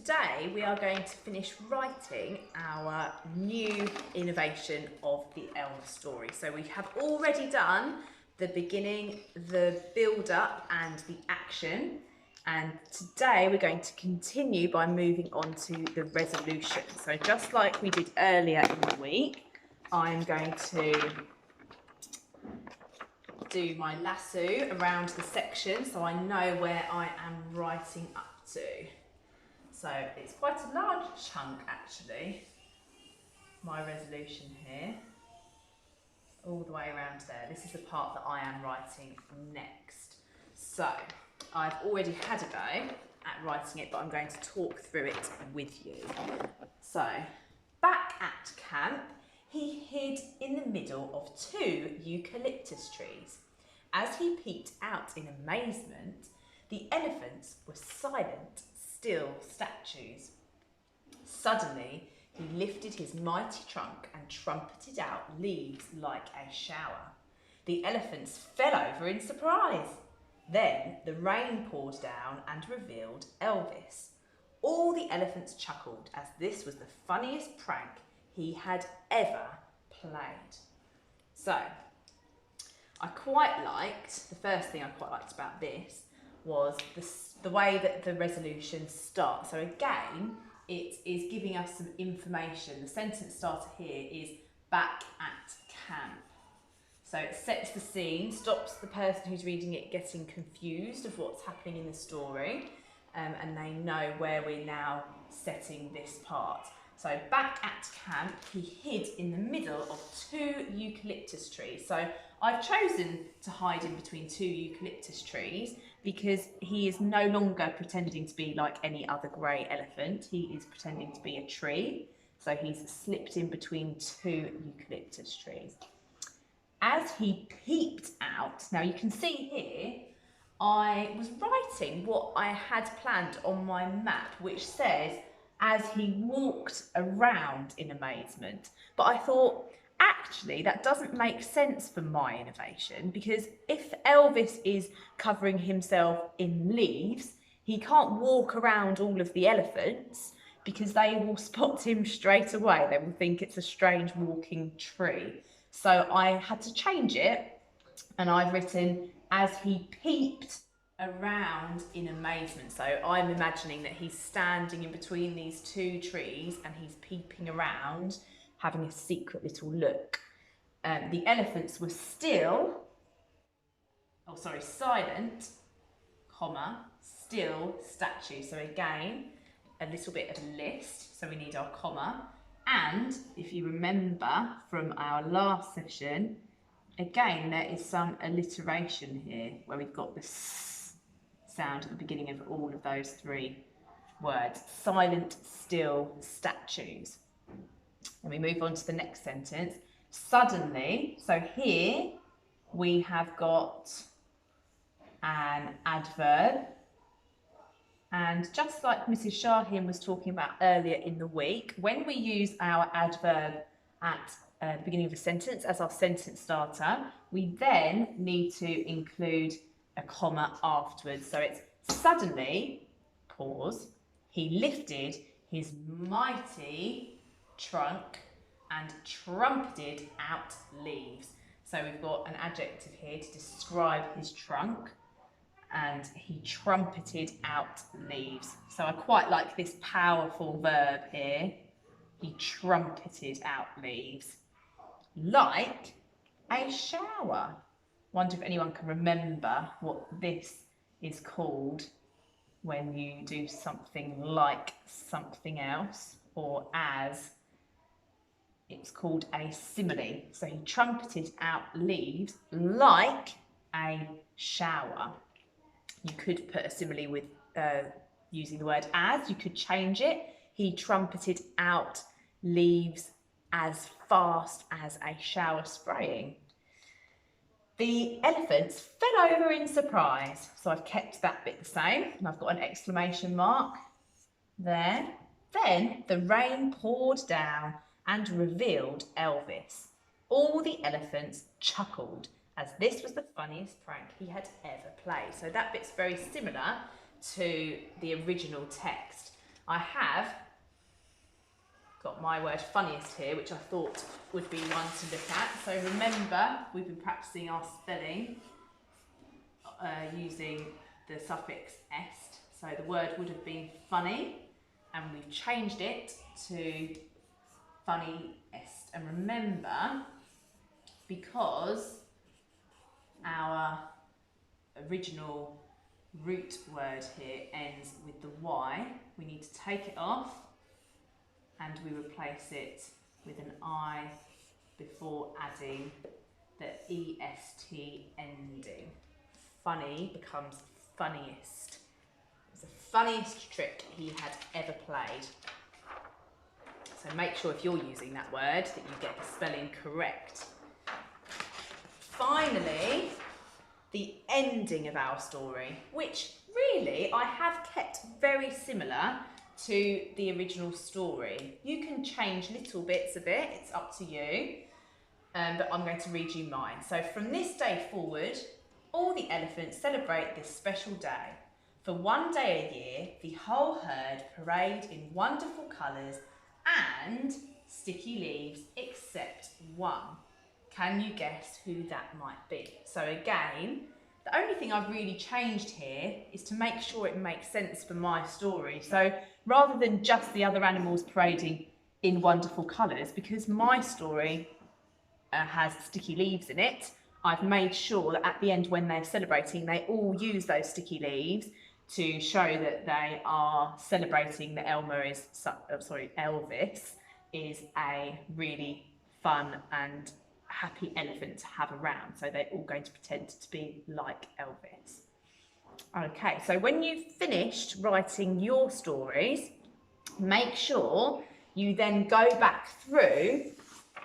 today we are going to finish writing our new innovation of the Elmer story. So we have already done the beginning, the build-up and the action. And today we're going to continue by moving on to the resolution. So just like we did earlier in the week, I'm going to do my lasso around the section so I know where I am writing up to. So it's quite a large chunk actually, my resolution here, all the way around there. This is the part that I am writing next. So I've already had a go at writing it, but I'm going to talk through it with you. So, back at camp, he hid in the middle of 2 eucalyptus trees. As he peeked out in amazement, the elephants were silent, still statues. Suddenly, he lifted his mighty trunk and trumpeted out leaves like a shower. The elephants fell over in surprise. Then the rain poured down and revealed Elvis. All the elephants chuckled as this was the funniest prank he had ever played. So, I quite liked, the first thing I quite liked about this was the way that the resolution starts. So again, it is giving us some information. The sentence starter here is back at camp. So it sets the scene, stops the person who's reading it getting confused of what's happening in the story, and they know where we're now setting this part. So back at camp, he hid in the middle of 2 eucalyptus trees. So I've chosen to hide in between 2 eucalyptus trees because he is no longer pretending to be like any other grey elephant. He is pretending to be a tree. So he's slipped in between 2 eucalyptus trees. As he peeped out, now you can see here, I was writing what I had planned on my map, which says, as he walked around in amazement. But I thought, actually, that doesn't make sense for my innovation, because if Elvis is covering himself in leaves, he can't walk around all of the elephants because they will spot him straight away. They will think it's a strange walking tree. So I had to change it, and I've written, as he peeped around in amazement. So I'm imagining that he's standing in between these 2 trees and he's peeping around, having a secret little look. The elephants were silent, comma, still statues. So again, a little bit of a list. So we need our comma. And if you remember from our last session, again, there is some alliteration here where we've got the S sound at the beginning of all of those 3 words. Silent, still, statues. And we move on to the next sentence. Suddenly, so here we have got an adverb. And just like Mrs. Shahin was talking about earlier in the week, when we use our adverb at the beginning of a sentence as our sentence starter, we then need to include a comma afterwards. So it's suddenly, pause, he lifted his mighty trunk and trumpeted out leaves. So we've got an adjective here to describe his trunk, and he trumpeted out leaves. So I quite like this powerful verb here. He trumpeted out leaves. Like a shower. Wonder if anyone can remember what this is called when you do something like something else, or as. It's called a simile. So he trumpeted out leaves like a shower. You could put a simile with using the word as. You could change it. He trumpeted out leaves as fast as a shower spraying. The elephants fell over in surprise. So I've kept that bit the same. And I've got an exclamation mark there. Then the rain poured down and revealed Elvis. All the elephants chuckled as this was the funniest prank he had ever played. So that bit's very similar to the original text. I have got my word funniest here, which I thought would be one to look at. So remember, we've been practicing our spelling using the suffix est. So the word would have been funny, and we've changed it to funniest. And remember, because our original root word here ends with the Y, we need to take it off and we replace it with an I before adding the EST ending. Funny becomes funniest. It's the funniest trick he had ever played. So make sure if you're using that word that you get the spelling correct. Finally, the ending of our story, which really I have kept very similar to the original story. You can change little bits of it, it's up to you, but I'm going to read you mine. So from this day forward, all the elephants celebrate this special day. For one day a year, the whole herd parade in wonderful colours and sticky leaves except one. Can you guess who that might be? So again, the only thing I've really changed here is to make sure it makes sense for my story. So rather than just the other animals parading in wonderful colours, because my story has sticky leaves in it, I've made sure that at the end when they're celebrating, they all use those sticky leaves to show that they are celebrating that Elvis is a really fun and happy elephant to have around. So they're all going to pretend to be like Elvis. Okay, so when you've finished writing your stories, make sure you then go back through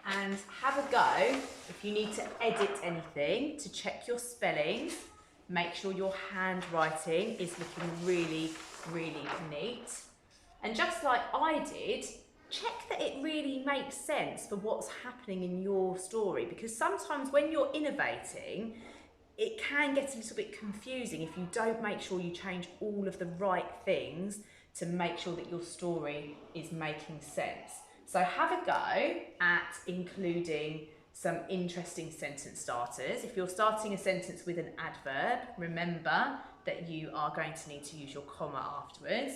and have a go. If you need to edit anything to check your spelling, make sure your handwriting is looking really, really neat. And just like I did, check that it really makes sense for what's happening in your story, because sometimes when you're innovating, it can get a little bit confusing if you don't make sure you change all of the right things to make sure that your story is making sense. So have a go at including some interesting sentence starters. If you're starting a sentence with an adverb, remember that you are going to need to use your comma afterwards.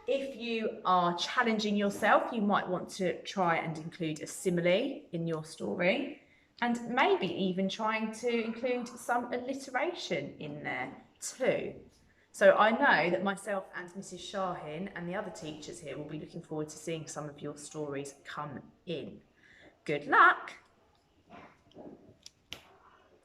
If you are challenging yourself, you might want to try and include a simile in your story, and maybe even trying to include some alliteration in there too. So I know that myself and Mrs. Shahin and the other teachers here will be looking forward to seeing some of your stories come in. Good luck!